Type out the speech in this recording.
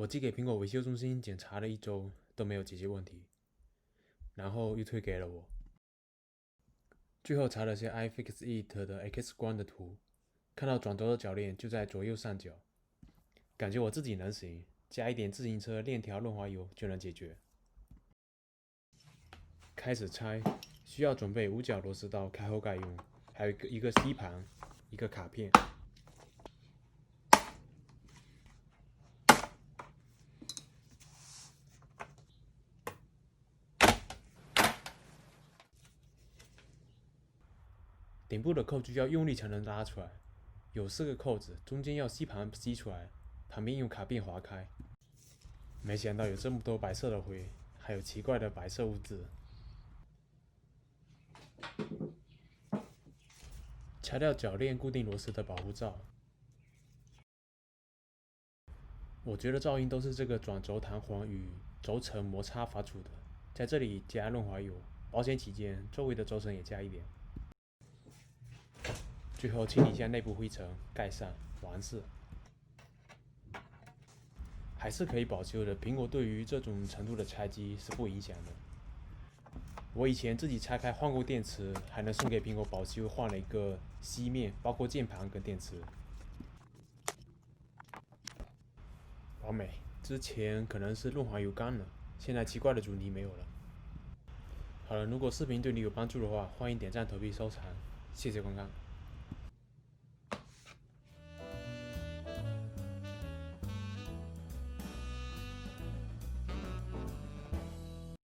我寄给苹果维修中心检查了1周都没有解决问题，然后又退给了我。最后查了些 iFixit 的 X 光的图，看到转轴的铰链就在左右上角，感觉我自己能行，加一点自行车链条润滑油就能解决。开始拆，需要准备5角螺丝刀开后盖用，还有一个吸盘，一个卡片。顶部的扣具要用力才能拉出来，有4个扣子，中间要吸盘吸出来，旁边用卡片划开。没想到有这么多白色的灰，还有奇怪的白色污渍。拆掉铰链固定螺丝的保护罩，我觉得噪音都是这个转轴弹簧与轴承摩擦发出的。在这里加润滑油，保险起见，周围的轴承也加一点。最后清理一下内部灰尘，盖上，完事。还是可以保修的，苹果对于这种程度的拆机是不影响的。我以前自己拆开换过电池，还能送给苹果保修，换了一个锡面，包括键盘跟电池。完美。之前可能是润滑油干了，现在奇怪的阻尼没有了。好了，如果视频对你有帮助的话，欢迎点赞、投币、收藏，谢谢观看。